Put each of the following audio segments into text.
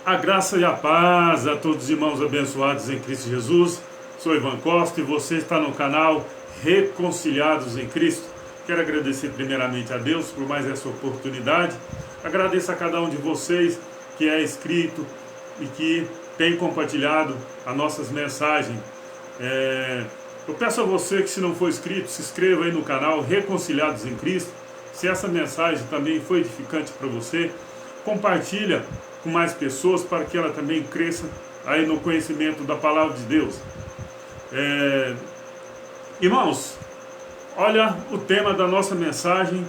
A graça e a paz a todos os irmãos abençoados em Cristo Jesus. Sou Ivan Costa e você está no canal Reconciliados em Cristo. Quero agradecer primeiramente a Deus por mais essa oportunidade. Agradeço a cada um de vocês que é inscrito e que tem compartilhado as nossas mensagens. Eu peço a você que, se não for inscrito, se inscreva aí no canal Reconciliados em Cristo. Se essa mensagem também foi edificante para você, compartilha com mais pessoas para que ela também cresça aí no conhecimento da palavra de Deus. Irmãos, olha o tema da nossa mensagem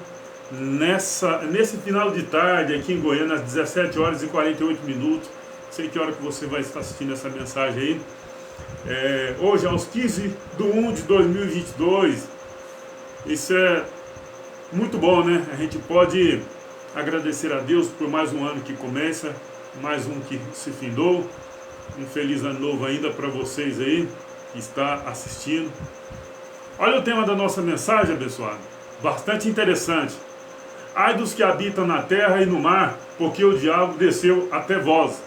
nesse final de tarde aqui em Goiânia, às 17 horas e 48 minutos. Sei que hora que você vai estar assistindo essa mensagem aí. Hoje, aos 15/1/2022, isso é muito bom, né? A gente pode agradecer a Deus por mais um ano que começa, mais um que se findou. Um feliz ano novo ainda para vocês aí que está assistindo. Olha o tema da nossa mensagem, abençoado. Bastante interessante. Ai dos que habitam na terra e no mar, porque o diabo desceu até vós.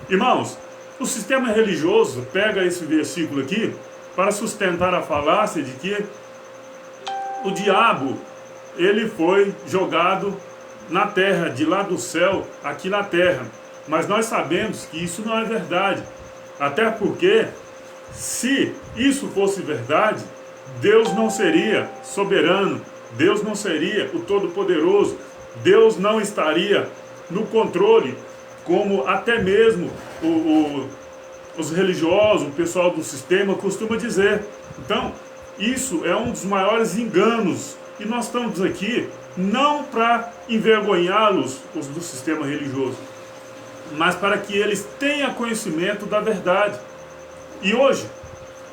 Irmãos, o sistema religioso pega esse versículo aqui para sustentar a falácia de que o diabo, ele foi jogado na terra, de lá do céu, aqui na terra. Mas nós sabemos que isso não é verdade. Até porque, se isso fosse verdade, Deus não seria soberano, Deus não seria o Todo-Poderoso, Deus não estaria no controle, como até mesmo os religiosos, o pessoal do sistema costuma dizer. Então, isso é um dos maiores enganos. E nós estamos aqui não para envergonhá-los, os do sistema religioso, mas para que eles tenham conhecimento da verdade. E hoje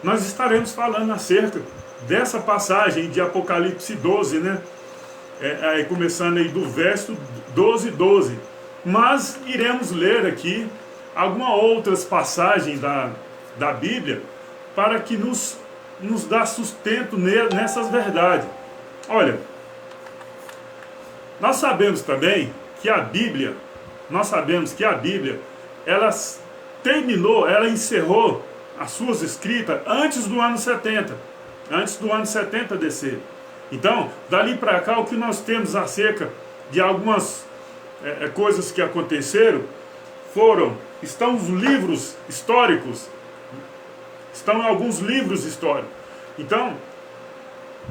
nós estaremos falando acerca dessa passagem de Apocalipse 12, né? Começando aí do verso 12. Mas iremos ler aqui algumas outras passagens da Bíblia para que nos dá sustento nessas verdades. Olha, nós sabemos também que a Bíblia, ela encerrou as suas escritas antes do ano 70 DC. Então, dali para cá, o que nós temos acerca de algumas coisas que aconteceram estão os livros históricos, estão em alguns livros históricos. Então,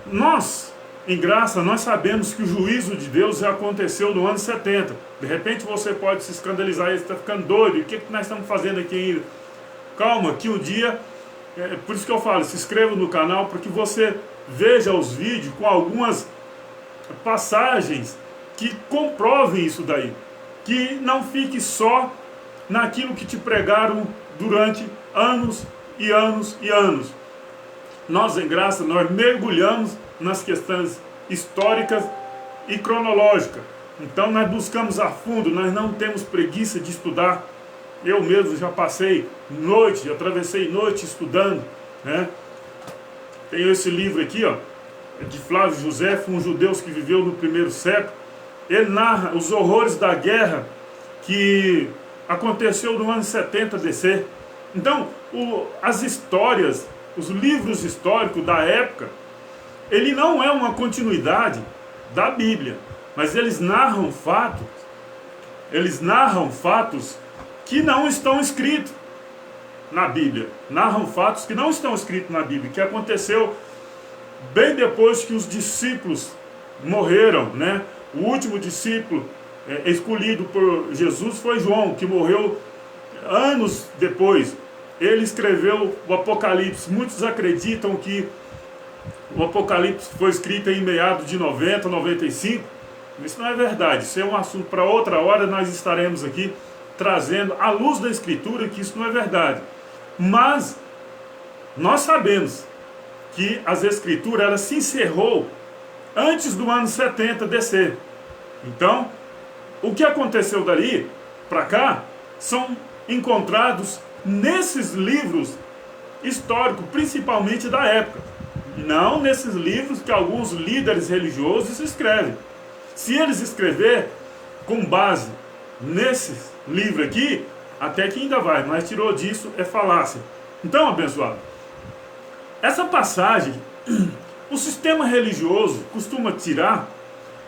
nós, em graça, nós sabemos que o juízo de Deus aconteceu no ano 70. De repente você pode se escandalizar, você está ficando doido, o que nós estamos fazendo aqui ainda? Calma, que um dia, por isso que eu falo, se inscreva no canal, para que você veja os vídeos com algumas passagens que comprovem isso daí. Que não fique só naquilo que te pregaram durante anos e anos e anos. Nós, em graça, nós mergulhamos nas questões históricas e cronológicas. Então nós buscamos a fundo, nós não temos preguiça de estudar. Eu mesmo já passei noite, atravessei noite estudando, né? Tenho esse livro aqui, ó, de Flávio José, um judeu que viveu no primeiro século. Ele narra os horrores da guerra que aconteceu no ano 70 DC. Então, as histórias, os livros históricos da época, ele não é uma continuidade da Bíblia, mas eles narram fatos que não estão escritos na Bíblia. Narram fatos que não estão escritos na Bíblia, que aconteceu bem depois que os discípulos morreram, né? O último discípulo escolhido por Jesus foi João, que morreu anos depois. Ele escreveu o Apocalipse. Muitos acreditam que o Apocalipse foi escrito em meados de 90, 95. Isso não é verdade. Isso é um assunto para outra hora. Nós estaremos aqui trazendo à luz da Escritura que isso não é verdade. Mas nós sabemos que as Escrituras, ela se encerrou antes do ano 70 DC. Então, o que aconteceu dali para cá são encontrados nesses livros históricos, principalmente da época. Não nesses livros que alguns líderes religiosos escrevem. Se eles escrever com base nesses livros aqui, Até que ainda vai, mas tirou disso é falácia. Então, abençoado, essa passagem, o sistema religioso costuma tirar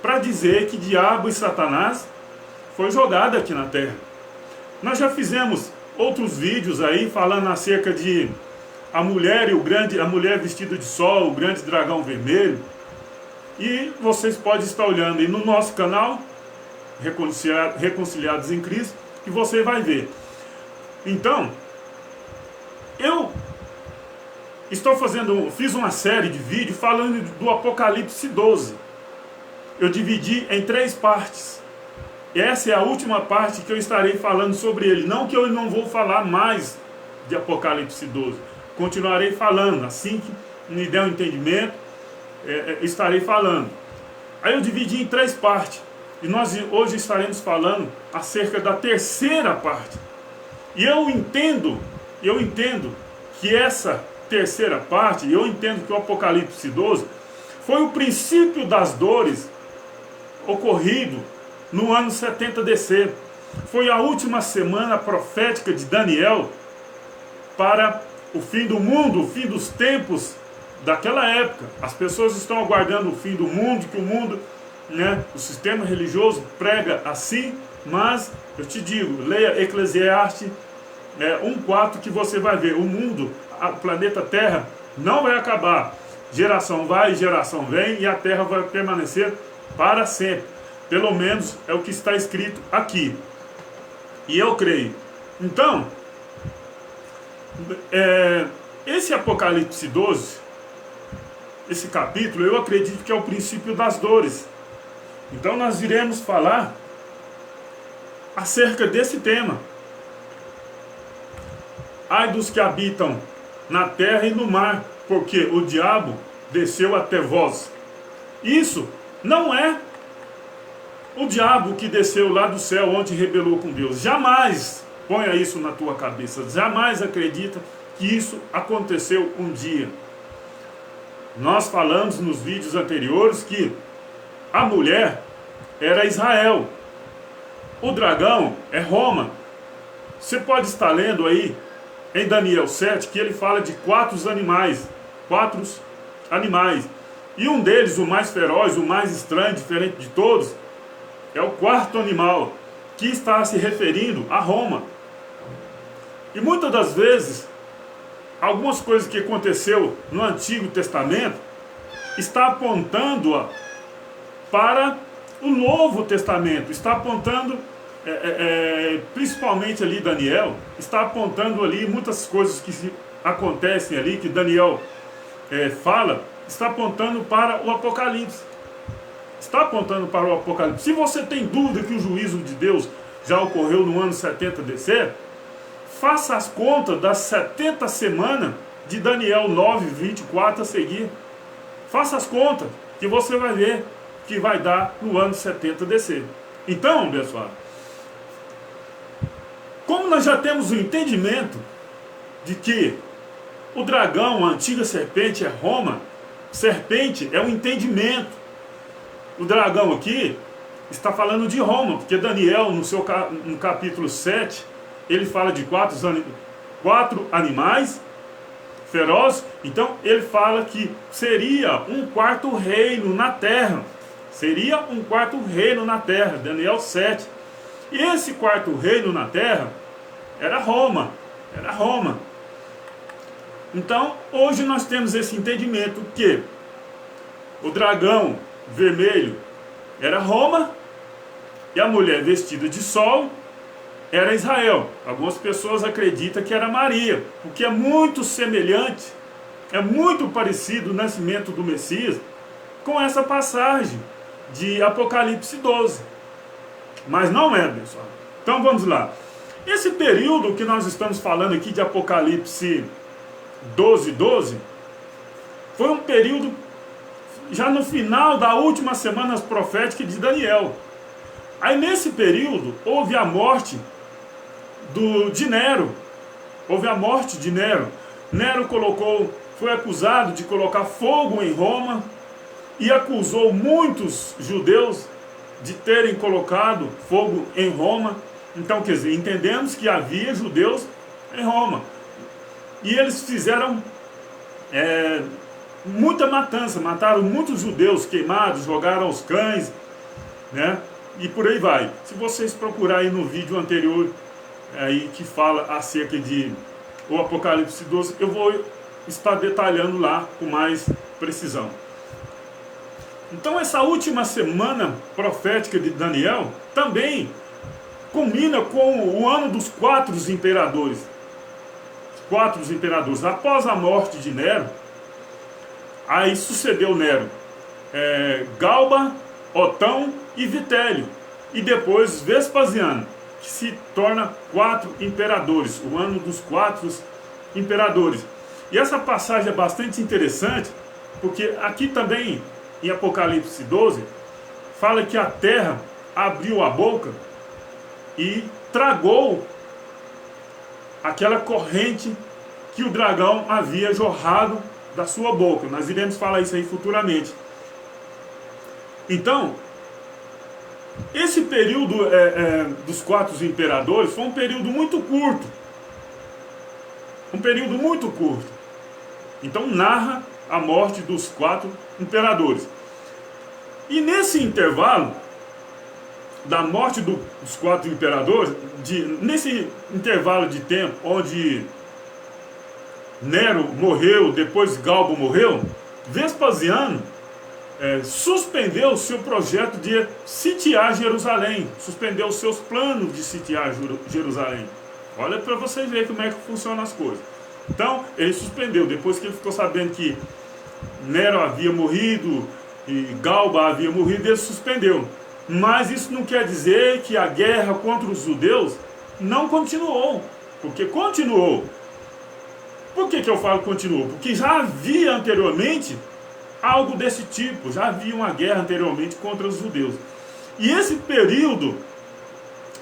para dizer que diabo e Satanás foi jogado aqui na terra. Nós já fizemos outros vídeos aí falando acerca de a mulher e a mulher vestida de sol, o grande dragão vermelho. E vocês podem estar olhando aí no nosso canal, Reconciliados em Cristo, que você vai ver. Então, eu fiz uma série de vídeos falando do Apocalipse 12. Eu dividi em 3 partes. Essa é a última parte que eu estarei falando sobre ele. Não que eu não vou falar mais de Apocalipse 12. Continuarei falando. Assim que me der um entendimento, estarei falando. Aí eu dividi em 3 partes. E nós hoje estaremos falando acerca da terceira parte. E eu entendo que essa terceira parte, eu entendo que o Apocalipse 12 foi o princípio das dores ocorrido no ano 70 DC. Foi a última semana profética de Daniel para o fim do mundo, o fim dos tempos daquela época. As pessoas estão aguardando o fim do mundo, que o mundo, o sistema religioso prega assim, mas eu te digo, leia Eclesiastes 1:4 que você vai ver, o mundo, o planeta Terra não vai acabar. Geração vai, geração vem e a Terra vai permanecer para sempre. Pelo menos é o que está escrito aqui. E eu creio. Então, esse Apocalipse 12, esse capítulo, eu acredito que é o princípio das dores. Então nós iremos falar acerca desse tema. Ai dos que habitam na terra e no mar, porque o diabo desceu até vós. Isso não é o diabo que desceu lá do céu onde rebelou com Deus. Jamais ponha isso na tua cabeça. Jamais acredita que isso aconteceu um dia. Nós falamos nos vídeos anteriores que a mulher era Israel. O dragão é Roma. Você pode estar lendo aí em Daniel 7 que ele fala de 4 animais. E um deles, o mais feroz, o mais estranho, diferente de todos, é o 4º animal, que está se referindo a Roma. E muitas das vezes, algumas coisas que aconteceu no Antigo Testamento está apontando para o Novo Testamento, está apontando, principalmente ali Daniel, está apontando ali muitas coisas que acontecem ali, que Daniel fala, está apontando para o Apocalipse. Está apontando para o Apocalipse. Se você tem dúvida que o juízo de Deus já ocorreu no ano 70 DC, faça as contas das 70 semanas de Daniel 9, 24 a seguir. Faça as contas, que você vai ver que vai dar no ano 70 DC. Então, pessoal, como nós já temos o entendimento de que o dragão, a antiga serpente, é Roma, serpente é um entendimento. O dragão aqui está falando de Roma, porque Daniel, no capítulo 7, ele fala de 4 animais ferozes. Então ele fala que seria um 4º reino na terra. Seria um 4º reino na terra, Daniel 7. E esse 4º reino na terra era Roma. Era Roma. Então hoje nós temos esse entendimento que o dragão vermelho era Roma e a mulher vestida de sol era Israel. Algumas pessoas acreditam que era Maria, porque é muito semelhante, é muito parecido o nascimento do Messias com essa passagem de Apocalipse 12. Mas não é, pessoal. Então vamos lá. Esse período que nós estamos falando aqui de Apocalipse 12, foi um período já no final da última semana profética de Daniel. Aí nesse período houve a morte de Nero. Houve a morte de Nero. Nero foi acusado de colocar fogo em Roma e acusou muitos judeus de terem colocado fogo em Roma. Então, quer dizer, entendemos que havia judeus em Roma. E eles fizeram muita matança, mataram muitos judeus queimados, jogaram aos cães, né? E por aí vai. Se vocês procurarem no vídeo anterior, aí que fala acerca de o Apocalipse 12, eu vou estar detalhando lá com mais precisão. Então essa última semana profética de Daniel também culmina com o ano dos 4 imperadores. 4 imperadores. Após a morte de Nero, aí sucedeu Nero Galba, Otão e Vitélio. E depois Vespasiano, que se torna 4 imperadores. O ano dos 4 imperadores. E essa passagem é bastante interessante, porque aqui também, em Apocalipse 12, fala que a terra abriu a boca e tragou aquela corrente que o dragão havia jorrado da sua boca. Nós iremos falar isso aí futuramente. Então, esse período dos 4 imperadores foi um período muito curto. Um período muito curto. Então narra a morte dos 4 imperadores. E nesse intervalo da morte dos 4 imperadores, nesse intervalo de tempo onde Nero morreu, depois Galba morreu, Vespasiano suspendeu o seu projeto de sitiar Jerusalém, suspendeu os seus planos de sitiar Jerusalém. Olha para vocês verem como é que funcionam as coisas. Então, ele suspendeu, depois que ele ficou sabendo que Nero havia morrido e Galba havia morrido, ele suspendeu. Mas isso não quer dizer que a guerra contra os judeus não continuou, porque continuou. Por que eu falo continuou? Porque já havia anteriormente algo desse tipo, já havia uma guerra anteriormente contra os judeus. E esse período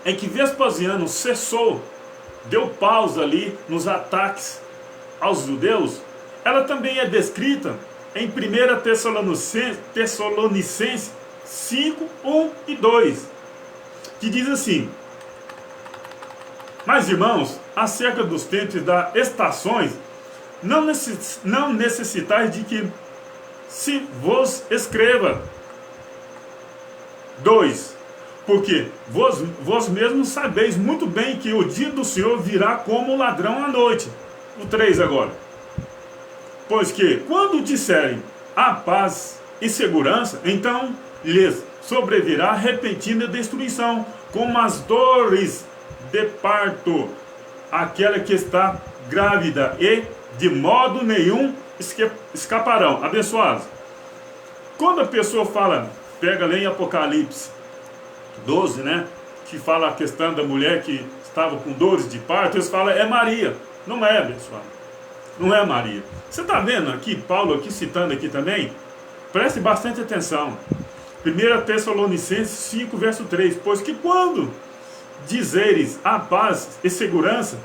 em que Vespasiano cessou, deu pausa ali nos ataques aos judeus, ela também é descrita em 1 Tessalonicenses 5, 1 e 2, que diz assim: mas irmãos, acerca dos tempos e das estações, não necessitais de que se vos escreva. 2. Porque vós mesmos sabeis muito bem que o dia do Senhor virá como ladrão à noite. O 3 agora. Pois que, quando disserem a paz e segurança, então lhes sobrevirá repentina destruição, como as dores de parto, aquela que está grávida, e de modo nenhum escaparão. Abençoados. Quando a pessoa fala, pega lá em Apocalipse 12, né, que fala a questão da mulher que estava com dores de parto, eles falam, é Maria. Não é, abençoado. Não é Maria. Você está vendo aqui, Paulo aqui citando aqui também? Preste bastante atenção. 1 Tessalonicenses 5, verso 3. Pois que quando dizeres a paz e segurança,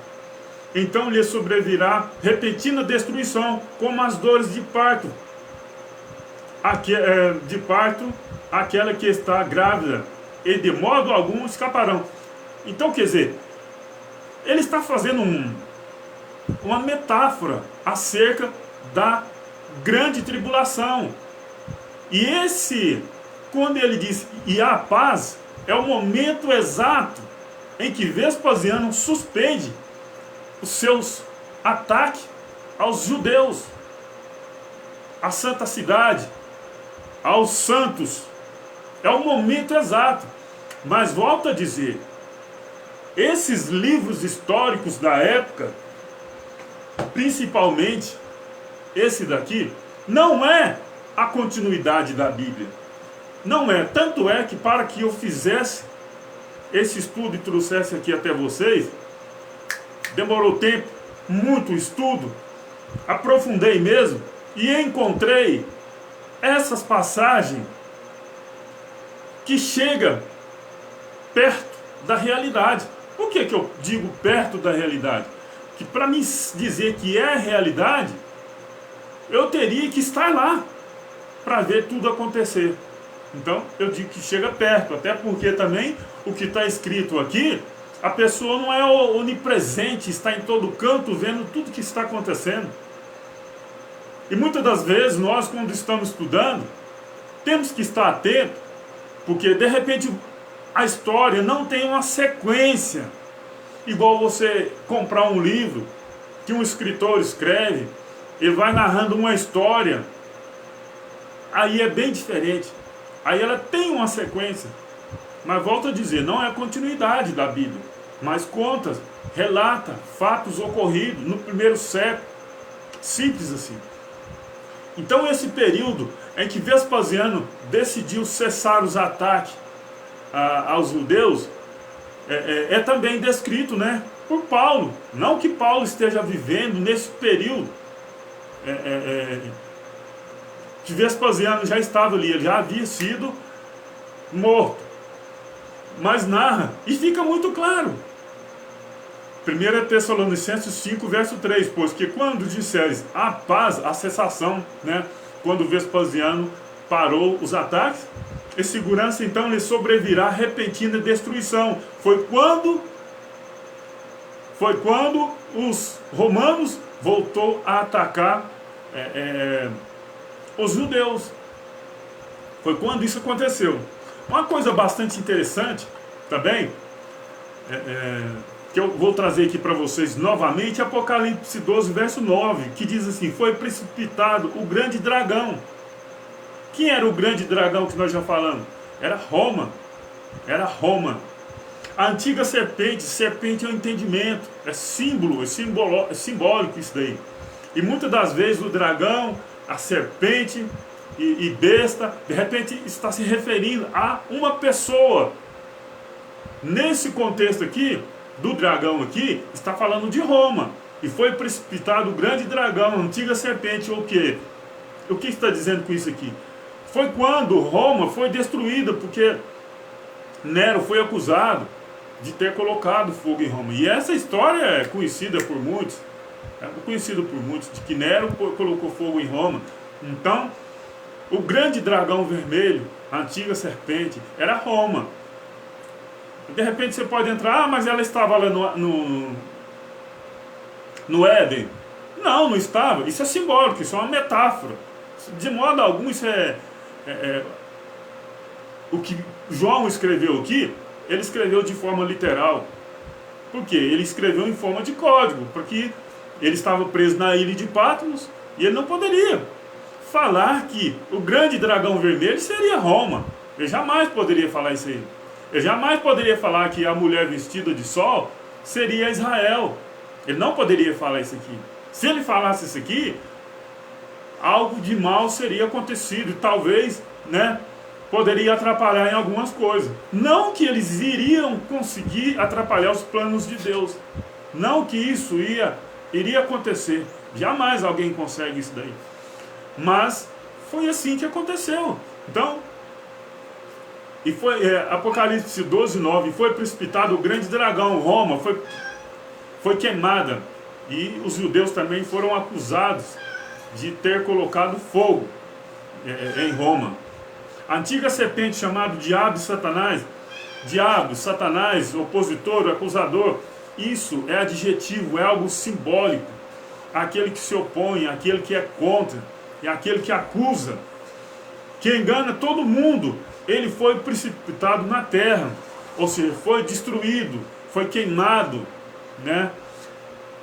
então lhe sobrevirá repentina destruição, como as dores de parto. Aquela que está grávida, e de modo algum escaparão. Então, quer dizer, ele está fazendo uma metáfora acerca da grande tribulação. E quando ele diz, e a paz, é o momento exato em que Vespasiano suspende os seus ataques aos judeus, à santa cidade, aos santos. É o momento exato. Mas volto a dizer, esses livros históricos da época, principalmente esse daqui, não é a continuidade da Bíblia. Não é. Tanto é que para que eu fizesse esse estudo e trouxesse aqui até vocês, demorou tempo, muito estudo, aprofundei mesmo e encontrei essas passagens que chegam perto da realidade. Por que eu digo perto da realidade? Que para me dizer que é realidade, eu teria que estar lá para ver tudo acontecer. Então eu digo que chega perto, até porque também o que está escrito aqui A pessoa não é onipresente, está em todo canto vendo tudo que está acontecendo. E muitas das vezes nós, quando estamos estudando, temos que estar atento, porque de repente a história não tem uma sequência, igual você comprar um livro que um escritor escreve, ele vai narrando uma história, aí é bem diferente. Aí ela tem uma sequência, mas volto a dizer, não é a continuidade da Bíblia, mas conta, relata fatos ocorridos no primeiro século, simples assim. Então esse período em que Vespasiano decidiu cessar os ataques aos judeus é também descrito, né, por Paulo. Não que Paulo esteja vivendo nesse período que Vespasiano já estava ali, ele já havia sido morto, mas narra e fica muito claro. 1 Tessalonicenses 5, verso 3, pois que quando disseres a paz, a cessação, né, quando Vespasiano parou os ataques, e segurança então lhe sobrevirá repentina destruição. Foi quando os romanos voltou a atacar os judeus. Foi quando isso aconteceu. Uma coisa bastante interessante também, que eu vou trazer aqui para vocês novamente, Apocalipse 12, verso 9, que diz assim: foi precipitado o grande dragão. Quem era o grande dragão que nós já falamos? Era Roma. Era Roma. A antiga serpente, serpente é o entendimento, é símbolo, é simbólico isso daí. E muitas das vezes o dragão, a serpente e besta, de repente está se referindo a uma pessoa. Nesse contexto aqui, do dragão aqui, está falando de Roma. E foi precipitado o grande dragão, a antiga serpente, ou o quê? O que está dizendo com isso aqui? Foi quando Roma foi destruída, porque Nero foi acusado de ter colocado fogo em Roma. E essa história é conhecida por muitos, de que Nero colocou fogo em Roma. Então, o grande dragão vermelho, a antiga serpente, era Roma. De repente você pode entrar, mas ela estava lá no Éden. Não estava. Isso é simbólico, isso é uma metáfora. De modo algum, isso o que João escreveu aqui, ele escreveu de forma literal. Por quê? Ele escreveu em forma de código, porque ele estava preso na ilha de Patmos e ele não poderia falar que o grande dragão vermelho seria Roma. Ele jamais poderia falar isso aí. Ele jamais poderia falar que a mulher vestida de sol seria Israel. Ele não poderia falar isso aqui. Se ele falasse isso aqui, algo de mal seria acontecido. E talvez, né, poderia atrapalhar em algumas coisas. Não que eles iriam conseguir atrapalhar os planos de Deus. Não que isso iria acontecer. Jamais alguém consegue isso daí. Mas foi assim que aconteceu. Então, e foi Apocalipse 12, 9, foi precipitado o grande dragão, Roma, foi queimada. E os judeus também foram acusados de ter colocado fogo em Roma. A antiga serpente chamada Diabo e Satanás, opositor, acusador, isso é adjetivo, é algo simbólico. Aquele que se opõe, aquele que é contra, é aquele que acusa, que engana todo mundo. Ele foi precipitado na terra, ou seja, foi destruído, foi queimado, né?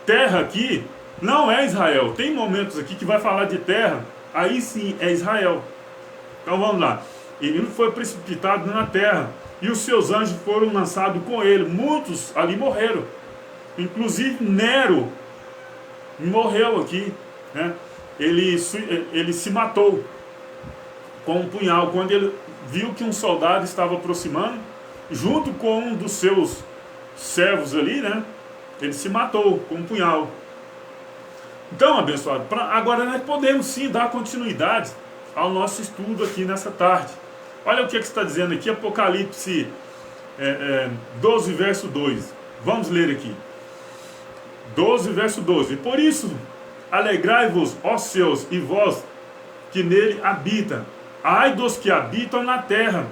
Terra aqui não é Israel. Tem momentos aqui que vai falar de terra, aí sim é Israel. Então vamos lá. Ele foi precipitado na terra e os seus anjos foram lançados com ele. Muitos ali morreram, inclusive Nero morreu aqui, né? Ele se matou com um punhal quando ele viu que um soldado estava aproximando, junto com um dos seus servos ali, né? Ele se matou com um punhal. Então, abençoado, agora nós podemos sim dar continuidade ao nosso estudo aqui nessa tarde. Olha o que está dizendo aqui, Apocalipse 12, verso 2. Vamos ler aqui. 12, verso 12. Por isso, alegrai-vos, ó céus, e vós que nele habita. Ai dos que habitam na terra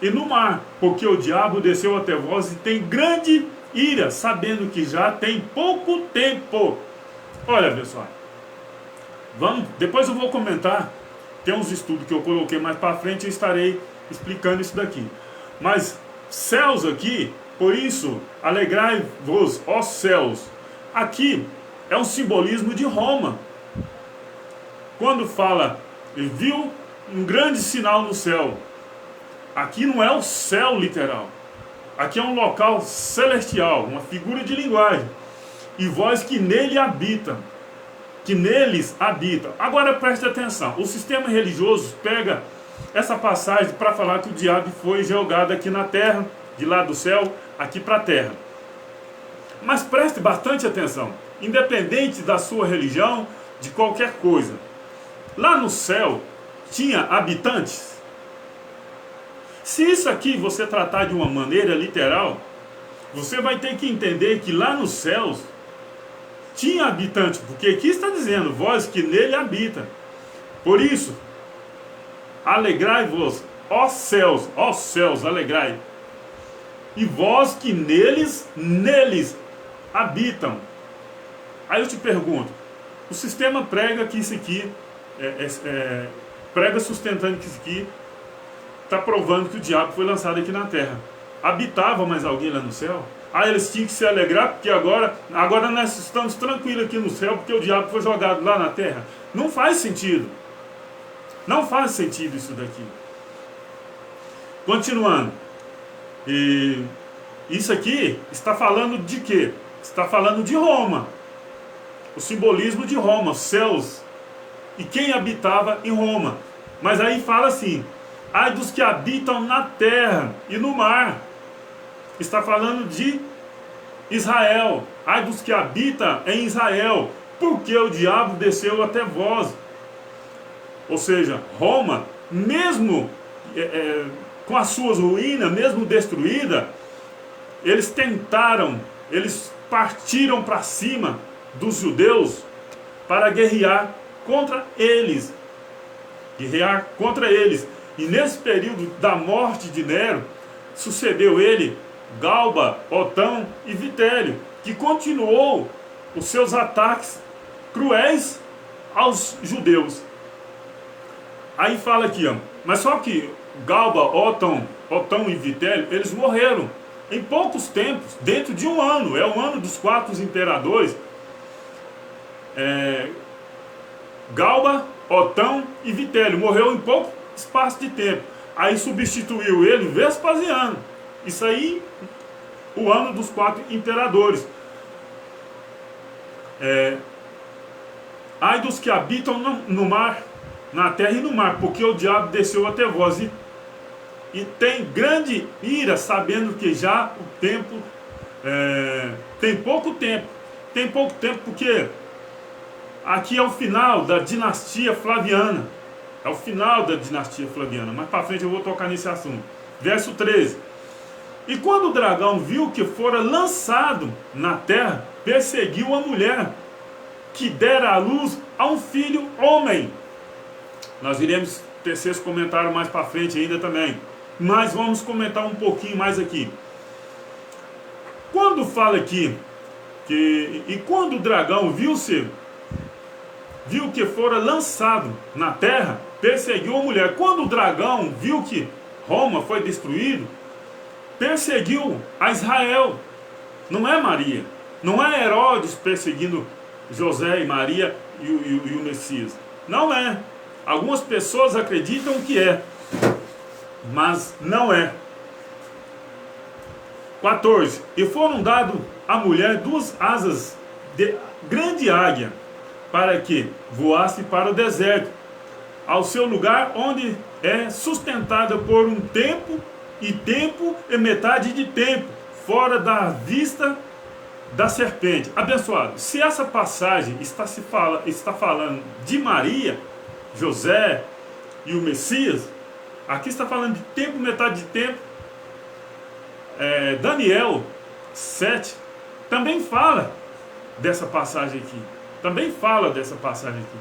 e no mar, porque o diabo desceu até vós e tem grande ira, sabendo que já tem pouco tempo. Olha, pessoal, depois eu vou comentar, tem uns estudos que eu coloquei mais para frente e estarei explicando isso daqui. Mas céus aqui, por isso, alegrai-vos, ó céus. Aqui é um simbolismo de Roma. Quando fala, ele viu um grande sinal no céu. Aqui não é o céu literal. Aqui é um local celestial, uma figura de linguagem. E vós que nele habitam, que neles habitam. Agora preste atenção, o sistema religioso pega essa passagem para falar que o diabo foi jogado aqui na terra, de lá do céu, aqui para a terra. Mas preste bastante atenção, independente da sua religião, de qualquer coisa. Lá no céu tinha habitantes. Se isso aqui você tratar de uma maneira literal, você vai ter que entender que lá nos céus tinha habitantes, porque aqui está dizendo, vós que nele habita. Por isso, alegrai-vos, ó céus, alegrai. E vós que neles habitam. Aí eu te pergunto, o sistema prega que isso aqui, prega sustentando que isso aqui está provando que o diabo foi lançado aqui na terra. Habitava mais alguém lá no céu? Ah, eles tinham que se alegrar porque agora nós estamos tranquilos aqui no céu porque o diabo foi jogado lá na terra. Não faz sentido. Não faz sentido isso daqui. Continuando. E isso aqui está falando de quê? Está falando de Roma. O simbolismo de Roma, os céus. E quem habitava em Roma. Mas aí fala assim, ai dos que habitam na terra e no mar. Está falando de Israel. Ai dos que habitam em Israel, porque o diabo desceu até vós. Ou seja, Roma, mesmo com as suas ruínas, mesmo destruída, eles partiram para cima dos judeus para guerrear contra eles. Guerrear contra eles. E nesse período da morte de Nero, sucedeu ele Galba, Otão e Vitélio, que continuou os seus ataques cruéis aos judeus. Aí fala aqui, ó, mas só que Galba, Otão e Vitélio, eles morreram em poucos tempos, dentro de um ano, é o ano dos 4 imperadores. Galba, Otão e Vitélio morreu em pouco espaço de tempo. Aí substituiu ele Vespasiano. Isso aí, o ano dos 4 imperadores. Ai dos que habitam no mar, na terra e no mar, porque o diabo desceu até vós e tem grande ira, sabendo que já o tempo tem pouco tempo. Tem pouco tempo porque aqui é o final da dinastia Flaviana. É o final da dinastia Flaviana. Mais para frente eu vou tocar nesse assunto. Verso 13. E quando o dragão viu que fora lançado na terra, perseguiu a mulher que dera à luz a um filho homem. Nós iremos tecer esse comentário mais para frente ainda também. Mas vamos comentar um pouquinho mais aqui. Quando fala aqui e quando o dragão viu que fora lançado na terra, perseguiu a mulher. Quando o dragão viu que Roma foi destruído, perseguiu a Israel. Não é Maria. Não é Herodes perseguindo José e Maria e o Messias. Não é. Algumas pessoas acreditam que é, mas não é. 14. E foram dadas à mulher 2 asas de grande águia, para que voasse para o deserto, ao seu lugar onde é sustentada por um tempo e metade de tempo, fora da vista da serpente. Abençoado, se essa passagem está falando de Maria, José e o Messias, aqui está falando de tempo, metade de tempo. Daniel 7 também fala dessa passagem aqui. Também fala dessa passagem aqui.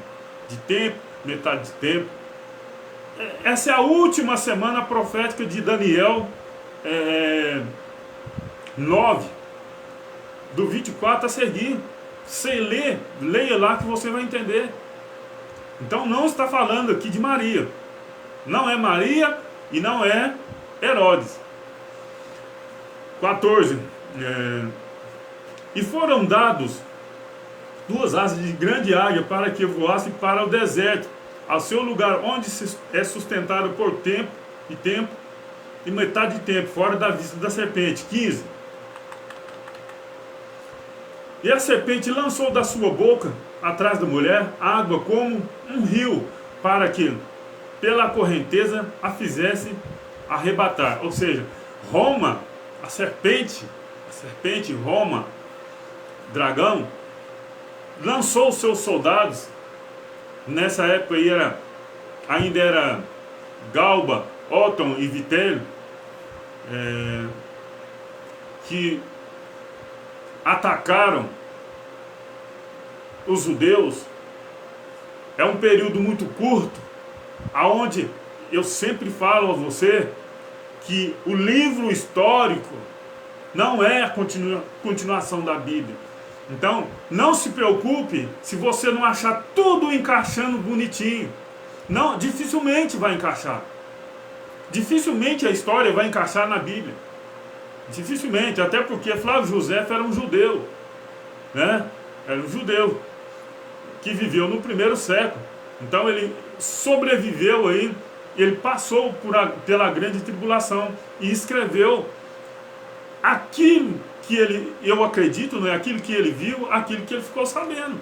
De tempo, metade de tempo. Essa é a última semana profética de Daniel 9. do 24 a seguir. Você leia lá que você vai entender. Então não está falando aqui de Maria. Não é Maria e não é Herodes. 14. E foram dados 2 asas de grande águia para que voasse para o deserto, ao seu lugar onde é sustentado por tempo e metade de tempo, fora da vista da serpente. 15. E a serpente lançou da sua boca, atrás da mulher, água como um rio, para que, pela correnteza, a fizesse arrebatar. Ou seja, Roma, a serpente, Roma, dragão, lançou os seus soldados. Nessa época aí ainda era Galba, Óton e Vitélio, que atacaram os judeus. É um período muito curto, aonde eu sempre falo a você que o livro histórico não é a continuação da Bíblia. Então, não se preocupe se você não achar tudo encaixando bonitinho. Não, dificilmente vai encaixar. Dificilmente a história vai encaixar na Bíblia. Dificilmente, até porque Flávio José era um judeu, né? Era um judeu que viveu no 1º século. Então ele sobreviveu aí, ele passou pela grande tribulação e escreveu aquilo que eu acredito, não é aquilo que ele viu, aquilo que ele ficou sabendo.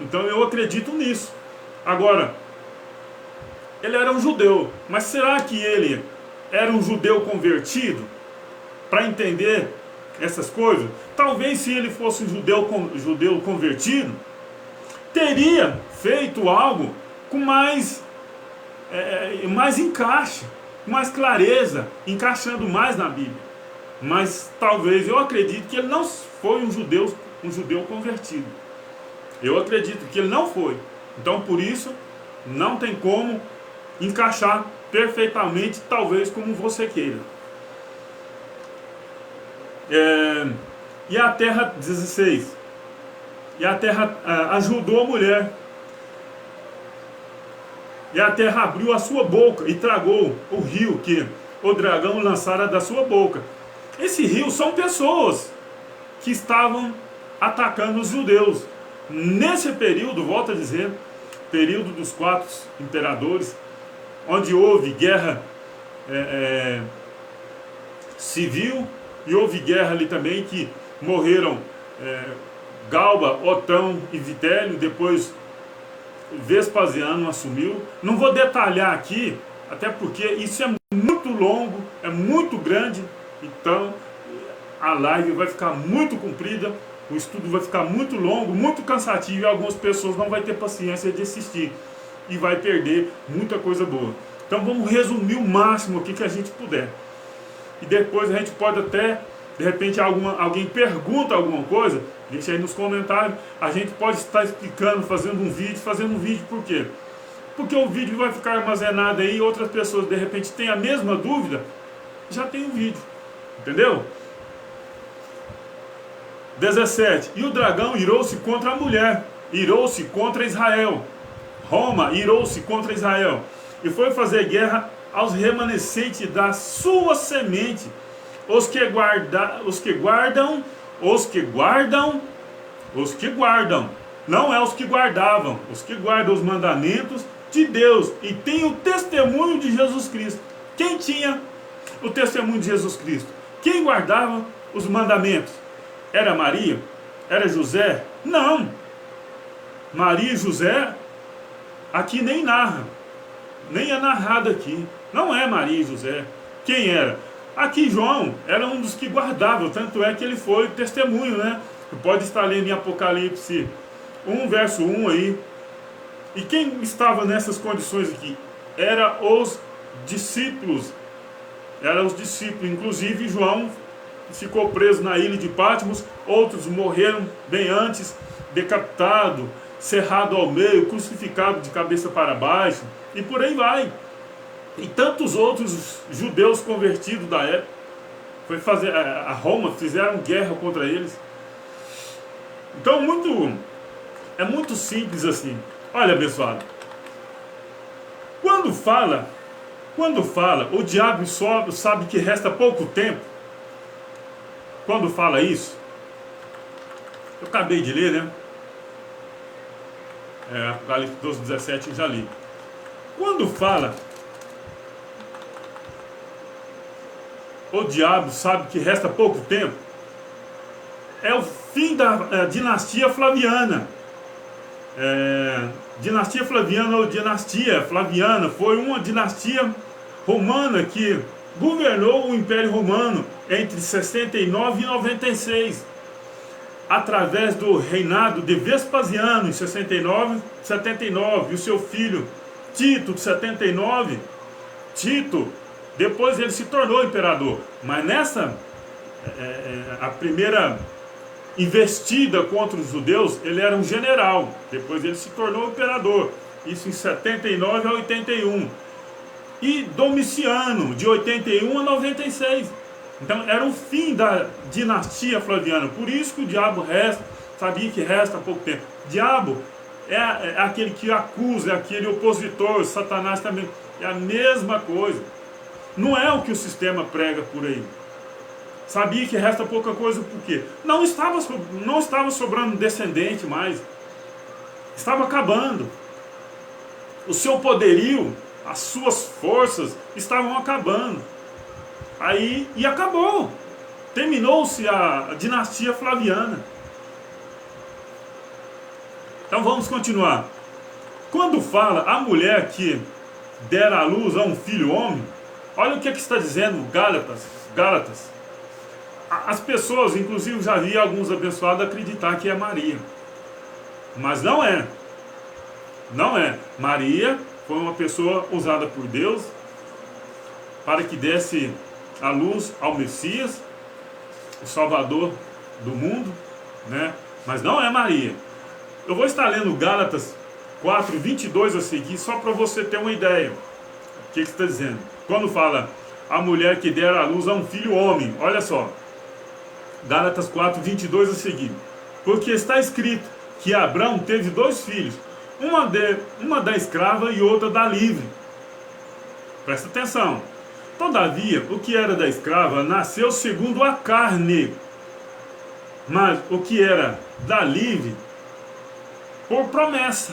Então eu acredito nisso. Agora, ele era um judeu, mas será que ele era um judeu convertido para entender essas coisas? Talvez, se ele fosse um judeu convertido, teria feito algo com mais encaixe, mais clareza, encaixando mais na Bíblia. Mas talvez, eu acredito que ele não foi um judeu convertido. Eu acredito que ele não foi. Então, por isso, não tem como encaixar perfeitamente, talvez como você queira. E a terra, 16. E a terra ajudou a mulher. E a terra abriu a sua boca e tragou o rio que o dragão lançara da sua boca. Esse rio são pessoas que estavam atacando os judeus. Nesse período, volto a dizer, período dos 4 imperadores, onde houve guerra civil, e houve guerra ali também que morreram Galba, Otão e Vitélio. Depois Vespasiano assumiu. Não vou detalhar aqui, até porque isso é muito longo, é muito grande. Então a live vai ficar muito comprida, o estudo vai ficar muito longo, muito cansativo, e algumas pessoas não vão ter paciência de assistir e vai perder muita coisa boa. Então vamos resumir o máximo aqui que a gente puder. E depois a gente pode até, de repente, alguém pergunta alguma coisa, deixa aí nos comentários. A gente pode estar explicando, fazendo um vídeo, por quê? Porque o vídeo vai ficar armazenado aí, e outras pessoas de repente têm a mesma dúvida, já tem um vídeo. Entendeu? 17. E o dragão irou-se contra a mulher, irou-se contra Israel. Roma irou-se contra Israel e foi fazer guerra aos remanescentes da sua semente, os que guardam, não é os que guardavam, os que guardam os mandamentos de Deus e tem o testemunho de Jesus Cristo. Quem tinha o testemunho de Jesus Cristo? Quem guardava os mandamentos? Era Maria? Era José? Não. Maria e José aqui nem narra, nem é narrado aqui. Não é Maria e José. Quem era? Aqui João era um dos que guardava, tanto é que ele foi testemunho, né? Pode estar lendo em Apocalipse 1, verso 1 aí. E quem estava nessas condições aqui? Era os discípulos. Inclusive João ficou preso na ilha de Patmos, outros morreram bem antes, decapitado, cerrado ao meio, crucificado de cabeça para baixo, e por aí vai. E tantos outros judeus convertidos da época Foi fazer a Roma, fizeram guerra contra eles. Então é muito simples assim. Olha, abençoado, quando fala, o diabo só sabe que resta pouco tempo. Quando fala isso, eu acabei de ler, né? Apocalipse 12, 17 eu já li. Quando fala, o diabo sabe que resta pouco tempo, é o fim da dinastia Flaviana. Dinastia Flaviana ou dinastia Flaviana foi uma dinastia romana que governou o Império Romano entre 69 e 96, através do reinado de Vespasiano em 69 e 79, e o seu filho Tito de 79. Tito, depois ele se tornou imperador, mas nessa a primeira investida contra os judeus, ele era um general, depois ele se tornou imperador, isso em 79 a 81, e Domiciano de 81 a 96. Então era o fim da dinastia Flaviana. Por isso que o diabo sabia que resta pouco tempo. O diabo é aquele que acusa, é aquele opositor. Satanás também é a mesma coisa. Não é o que o sistema prega por aí. Sabia que resta pouca coisa por quê? Não estava sobrando descendente mais. Estava acabando. O seu poderio, as suas forças estavam acabando. E acabou. Terminou-se a dinastia Flaviana. Então vamos continuar. Quando fala a mulher que dera à luz a um filho homem, olha o que está dizendo Gálatas. As pessoas, inclusive já vi alguns abençoados acreditar que é Maria. Mas não é. Não é. Maria foi uma pessoa usada por Deus para que desse a luz ao Messias, o Salvador do mundo, né? Mas não é Maria. Eu vou estar lendo Gálatas 4, 22 a seguir, só para você ter uma ideia. O que está dizendo? Quando fala a mulher que dera à luz a um filho homem, olha só. Gálatas 4, 22 a seguir. Porque está escrito que Abraão teve 2 filhos, uma da escrava e outra da livre. Presta atenção. Todavia, o que era da escrava nasceu segundo a carne, mas o que era da livre, por promessa.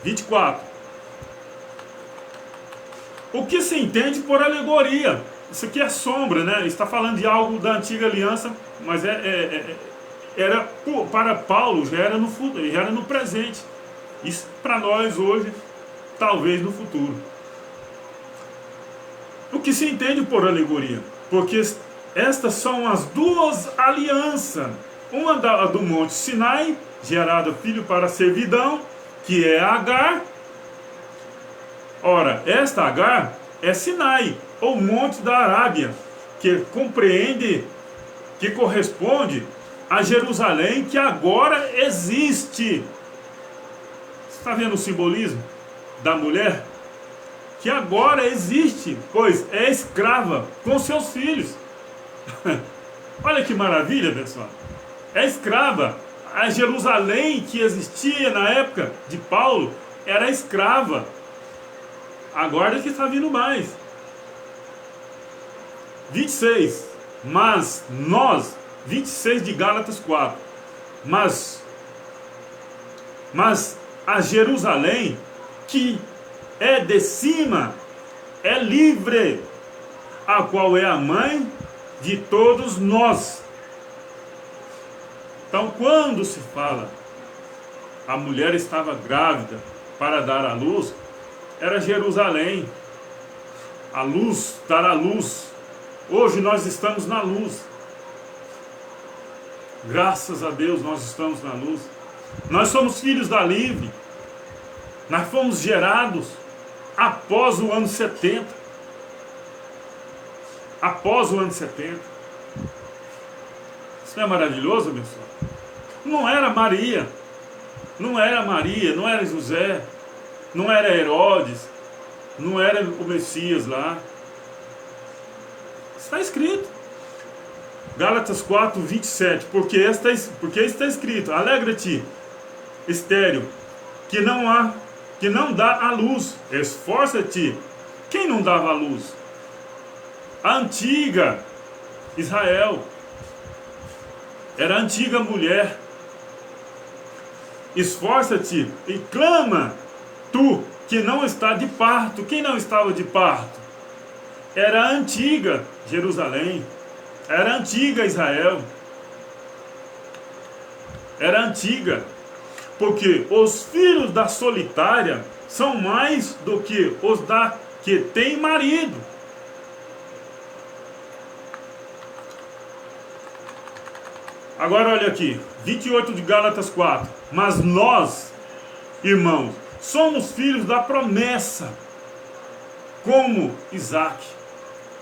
24. O que se entende por alegoria? Isso aqui é sombra, né? Está falando de algo da antiga aliança, mas era para Paulo, já era no presente. Isso para nós hoje, talvez no futuro. O que se entende por alegoria? Porque estas são as 2 alianças. Uma do Monte Sinai, gerada filho para a servidão, que é Agar. Ora, esta Agar é Sinai, ou Monte da Arábia, que corresponde a Jerusalém, que agora existe. Você está vendo o simbolismo da mulher? Que agora existe, pois é escrava com seus filhos. Olha que maravilha, pessoal. É escrava. A Jerusalém que existia na época de Paulo era escrava. Agora é que está vindo mais. 26. Mas nós, 26 de Gálatas 4. Mas a Jerusalém que é de cima, é livre, a qual é a mãe de todos nós. Então, quando se fala a mulher estava grávida para dar à luz, era Jerusalém. A luz, dar à luz. Hoje nós estamos na luz. Graças a Deus nós estamos na luz. Nós somos filhos da livre. Nós fomos gerados após o ano 70. Após o ano 70. Isso não é maravilhoso, pessoal? Não era Maria. Não era Maria, não era José, não era Herodes, não era o Messias lá. Está escrito. Gálatas 4, 27. Porque está escrito: alegra-te, estéril, que não dá a luz. Esforça-te. Quem não dava a luz? A antiga Israel. Era a antiga mulher. Esforça-te e clama, tu que não está de parto. Quem não estava de parto? Era a antiga Jerusalém. Era a antiga Israel. Era antiga. Porque os filhos da solitária são mais do que os da que tem marido. Agora olha aqui, 28 de Gálatas 4. Mas nós, irmãos, somos filhos da promessa, como Isaac.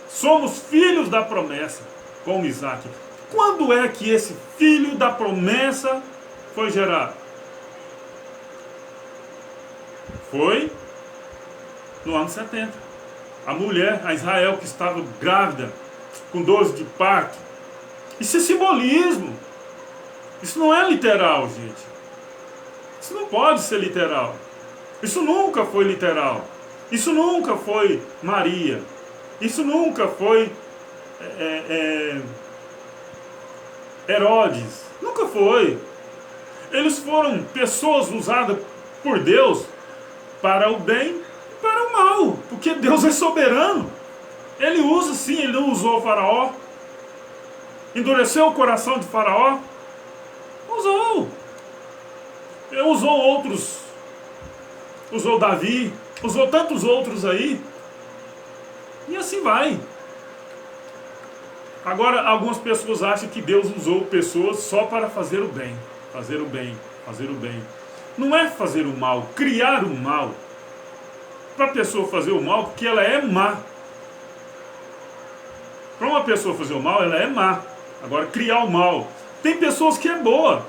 Somos filhos da promessa, como Isaac. Quando é que esse filho da promessa foi gerado? Foi no ano 70. A mulher, a Israel, que estava grávida, com dores de parto. Isso é simbolismo. Isso não é literal, gente. Isso não pode ser literal. Isso nunca foi literal. Isso nunca foi Maria. Isso nunca foi Herodes. Nunca foi. Eles foram pessoas usadas por Deus para o bem e para o mal. Porque Deus é soberano. Ele usa sim, ele usou o faraó. Endureceu o coração de faraó. Usou. Ele usou outros. Usou Davi. Usou tantos outros aí. E assim vai. Agora, algumas pessoas acham que Deus usou pessoas só para fazer o bem. Fazer o bem. Fazer o bem. Não é fazer o mal. Criar o mal. Para a pessoa fazer o mal, porque ela é má. Para uma pessoa fazer o mal, ela é má. Agora, criar o mal. Tem pessoas que é boa.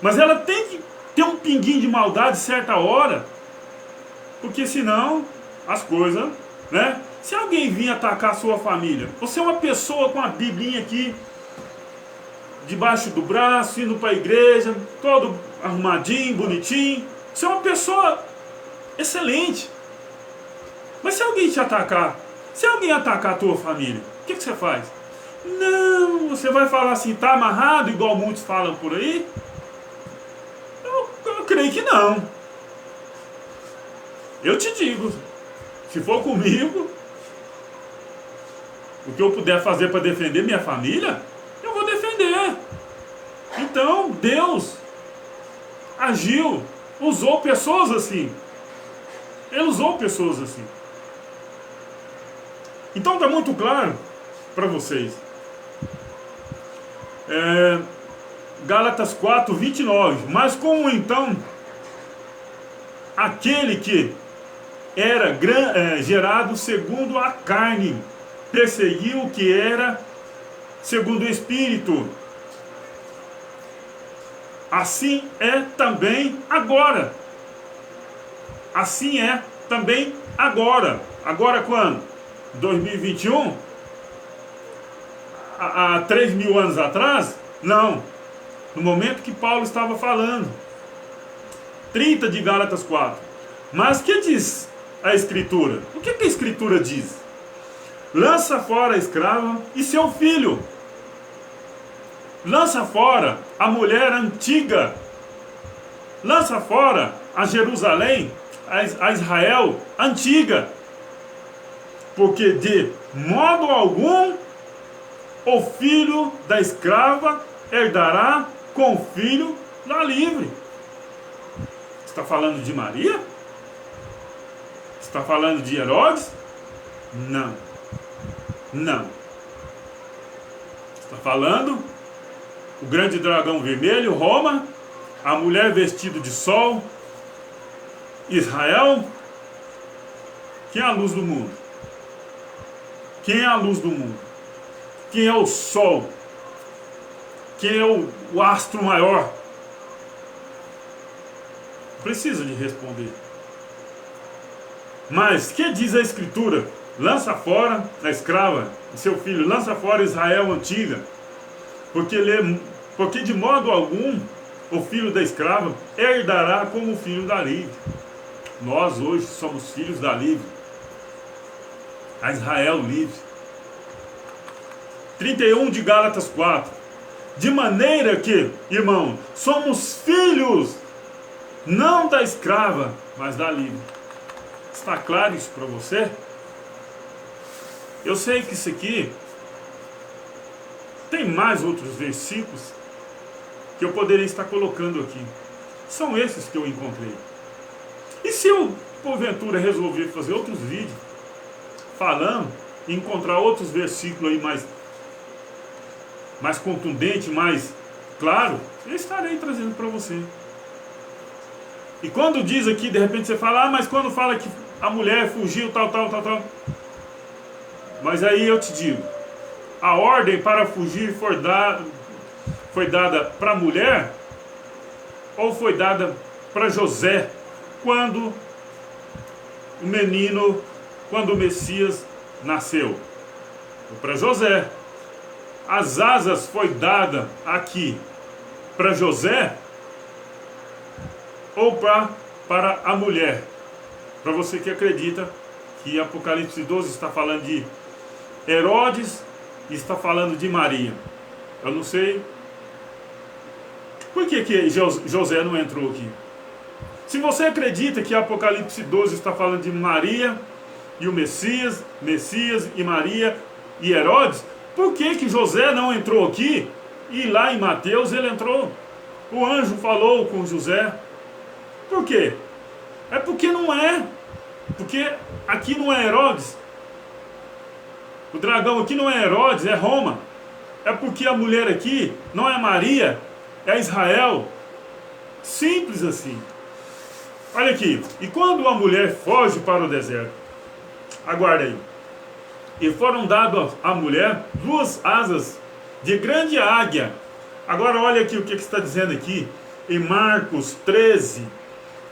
Mas ela tem que ter um pinguinho de maldade certa hora. Porque senão, as coisas, né? Se alguém vir atacar a sua família, você é uma pessoa com a biblinha aqui, debaixo do braço, indo para a igreja, todo arrumadinho, bonitinho. Você é uma pessoa excelente. Mas se alguém te atacar, se alguém atacar a tua família, o que você faz? Não, você vai falar assim, tá amarrado, igual muitos falam por aí? Eu creio que não. Eu te digo, se for comigo, o que eu puder fazer para defender minha família, eu vou defender. Então, Deus agiu, usou pessoas assim. Ele usou pessoas assim. Então está muito claro para vocês. Gálatas 4, 29. Mas como então aquele que era gerado segundo a carne perseguiu o que era segundo o Espírito, assim é também agora. Assim é também agora. Agora quando? 2021? Há 3.000 anos atrás? Não. No momento que Paulo estava falando. 30 de Gálatas 4. Mas o que diz a Escritura? O que a Escritura diz? Lança fora a escrava e seu filho. Lança fora a mulher antiga. Lança fora a Jerusalém, a Israel antiga. Porque de modo algum o filho da escrava herdará com o filho da livre. Está falando de Maria? Está falando de Herodes? Não. Não. Está falando o grande dragão vermelho, Roma, a mulher vestida de sol, Israel. Quem é a luz do mundo? Quem é a luz do mundo? Quem é o sol? Quem é o astro maior? Precisa de responder. Mas, o que diz a Escritura? lança fora a escrava, seu filho, lança fora Israel antiga, porque de modo algum o filho da escrava herdará como o filho da livre. Nós hoje somos filhos da livre, a Israel livre. 31 de Gálatas 4. De maneira que, irmão, somos filhos, não da escrava, mas da livre. Está claro isso para você? Eu sei que isso aqui tem mais outros versículos que eu poderia estar colocando aqui. São esses que eu encontrei. E se eu, porventura, resolver fazer outros vídeos falando e encontrar outros versículos aí mais contundente, mais claro, eu estarei trazendo para você. E quando diz aqui, de repente você fala, mas quando fala que a mulher fugiu, tal. Mas aí eu te digo, a ordem para fugir foi dada para a mulher ou foi dada para José quando o Messias nasceu? Foi para José. As asas foi dada aqui para José ou para a mulher? Para você que acredita que Apocalipse 12 está falando de Herodes e está falando de Maria. Eu não sei por que José não entrou aqui. Se você acredita que Apocalipse 12 está falando de Maria e o Messias e Maria e Herodes, por que José não entrou aqui? E lá em Mateus ele entrou. O anjo falou com José. Por quê? É porque não é. Porque aqui não é Herodes. O dragão aqui não é Herodes, é Roma. É porque a mulher aqui não é Maria, é Israel. Simples assim. Olha aqui. E quando a mulher foge para o deserto? Aguarda aí. E foram dadas à mulher 2 asas de grande águia. Agora olha aqui o que está dizendo aqui em Marcos 13,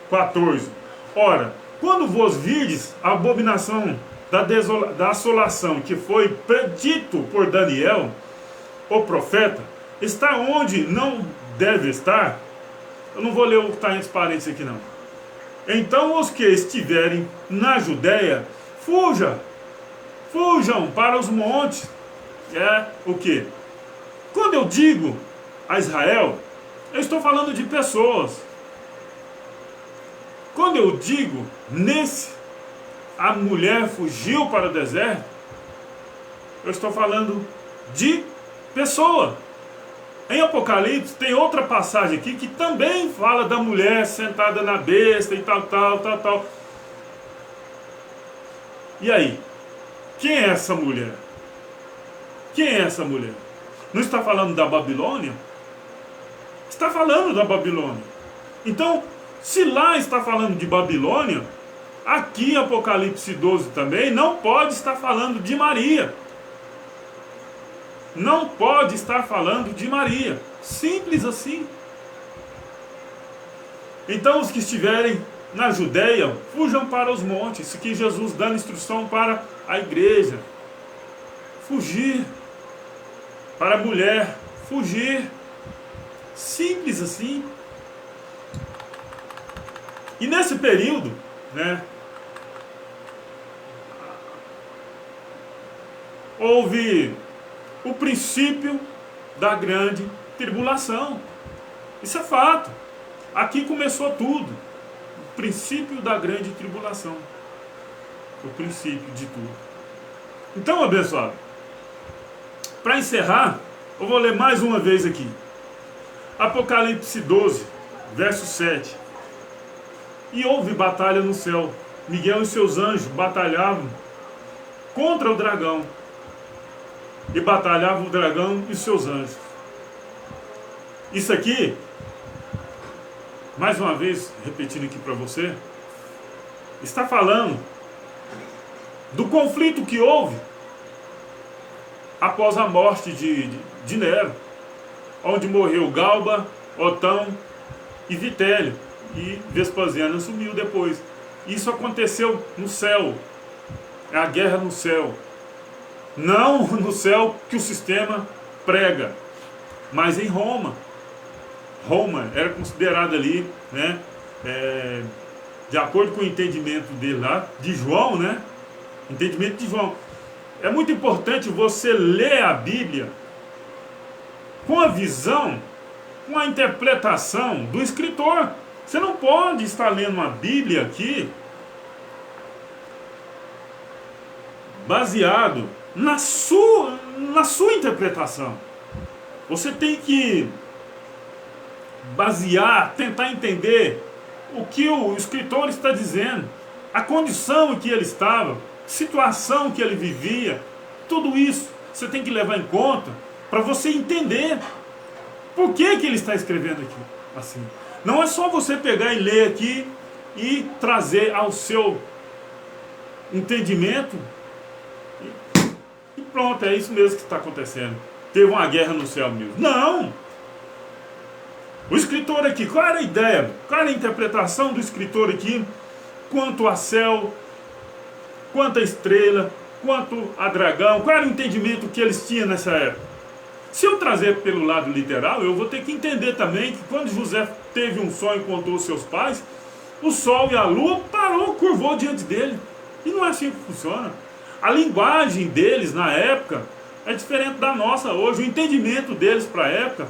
14. Ora, quando vos virdes a abominação da assolação que foi predito por Daniel, o profeta, está onde não deve estar. Eu não vou ler o que está entre parênteses aqui não. Então os que estiverem na Judéia, fujam para os montes. É o que? Quando eu digo a Israel, eu estou falando de pessoas. Quando eu digo a mulher fugiu para o deserto, eu estou falando de pessoa. Em Apocalipse tem outra passagem aqui que também fala da mulher sentada na besta e tal. E aí? Quem é essa mulher? Quem é essa mulher? Não está falando da Babilônia? Está falando da Babilônia. Então, se lá está falando de Babilônia, aqui em Apocalipse 12 também não pode estar falando de Maria. Não pode estar falando de Maria. Simples assim. Então os que estiverem na Judéia, fujam para os montes. Isso que Jesus dando instrução para a igreja. Fugir. Para a mulher, fugir. Simples assim. E nesse período, houve o princípio da grande tribulação. Isso é fato. Aqui começou tudo. O princípio da grande tribulação. O princípio de tudo. Então, abençoado, para encerrar, eu vou ler mais uma vez aqui. Apocalipse 12, verso 7. E houve batalha no céu. Miguel e seus anjos batalhavam contra o dragão. E batalhavam o dragão e seus anjos. Isso aqui, mais uma vez, repetindo aqui para você, está falando do conflito que houve após a morte de Nero, onde morreu Galba, Otão e Vitélio, e Vespasiano assumiu depois. Isso aconteceu no céu. É a guerra no céu. Não no céu que o sistema prega, mas em Roma. Roma era considerada ali, né, de acordo com o entendimento dele lá, de João, né? Entendimento de João. É muito importante você ler a Bíblia com a visão, com a interpretação do escritor. Você não pode estar lendo uma Bíblia aqui baseado na sua interpretação. Você tem que basear, tentar entender o que o escritor está dizendo, a condição em que ele estava, situação que ele vivia, tudo isso você tem que levar em conta para você entender por que ele está escrevendo aqui assim. Não é só você pegar e ler aqui e trazer ao seu entendimento e pronto, é isso mesmo que está acontecendo. Teve uma guerra no céu mesmo. Não! O escritor aqui, qual era a ideia? Qual era a interpretação do escritor aqui quanto a céu, quanto a estrela, quanto a dragão? Qual era o entendimento que eles tinham nessa época? Se eu trazer pelo lado literal, eu vou ter que entender também que quando José teve um sonho e contou aos seus pais, o sol e a lua parou, curvou diante dele. E não é assim que funciona. A linguagem deles na época é diferente da nossa hoje. O entendimento deles para a época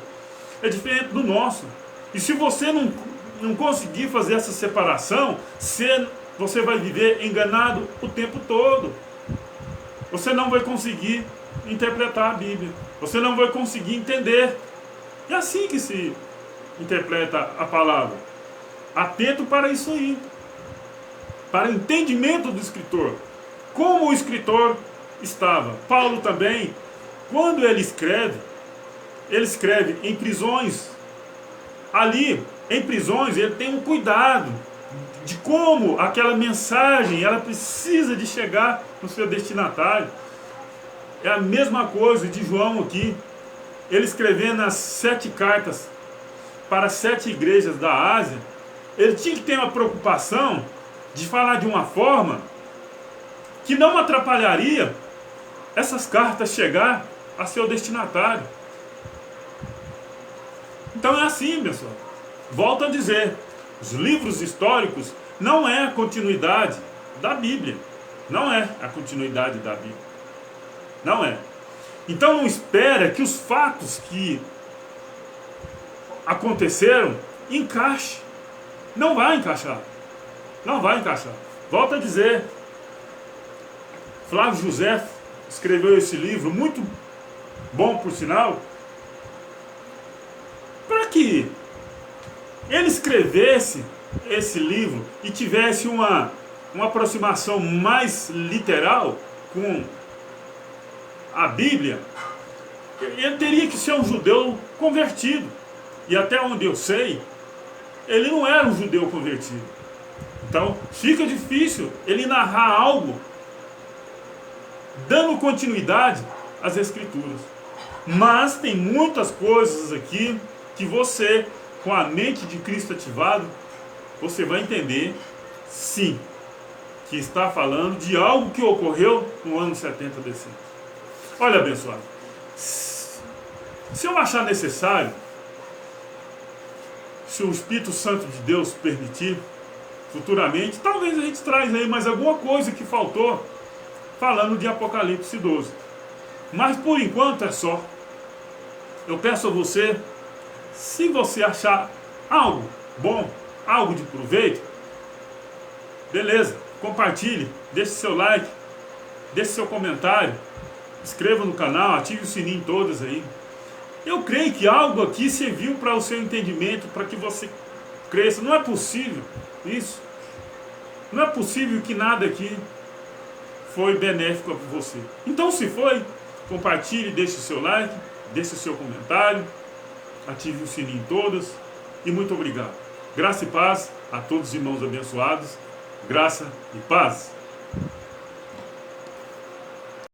é diferente do nosso. E se você não conseguir fazer essa separação, você vai viver enganado o tempo todo. Você não vai conseguir interpretar a Bíblia. Você não vai conseguir entender. É assim que se interpreta a palavra. Atento para isso aí. Para o entendimento do escritor. Como o escritor estava. Paulo também, quando ele escreve em prisões. Ali, em prisões, ele tem um cuidado de como aquela mensagem ela precisa de chegar no seu destinatário. É a mesma coisa de João aqui. Ele escrevendo as 7 cartas para 7 igrejas da Ásia. Ele tinha que ter uma preocupação de falar de uma forma que não atrapalharia essas cartas chegar a seu destinatário. Então é assim, pessoal. Volto a dizer, os livros históricos não é a continuidade da Bíblia. Não é a continuidade da Bíblia. Não é. Então não espera que os fatos que aconteceram encaixe. Não vai encaixar. Não vai encaixar. Volto a dizer, Flávio José escreveu esse livro, muito bom por sinal, para que ele escrevesse esse livro e tivesse uma aproximação mais literal com a Bíblia. Ele teria que ser um judeu convertido. E até onde eu sei, ele não era um judeu convertido. Então fica difícil ele narrar algo dando continuidade às Escrituras. Mas tem muitas coisas aqui que você, com a mente de Cristo ativado, você vai entender, sim, que está falando de algo que ocorreu no ano 70 DC. Olha, abençoado, se eu achar necessário, se o Espírito Santo de Deus permitir, futuramente, talvez a gente traz aí mais alguma coisa que faltou, falando de Apocalipse 12. Mas por enquanto é só. Eu peço a você, se você achar algo bom, algo de proveito, beleza, compartilhe, deixe seu like, deixe seu comentário, inscreva no canal, ative o sininho todas aí. Eu creio que algo aqui serviu para o seu entendimento, para que você cresça. Não é possível isso. Não é possível que nada aqui foi benéfico para você. Então, se foi, compartilhe, deixe o seu like, deixe o seu comentário, ative o sininho todas e muito obrigado. Graça e paz a todos os irmãos abençoados. Graça e paz.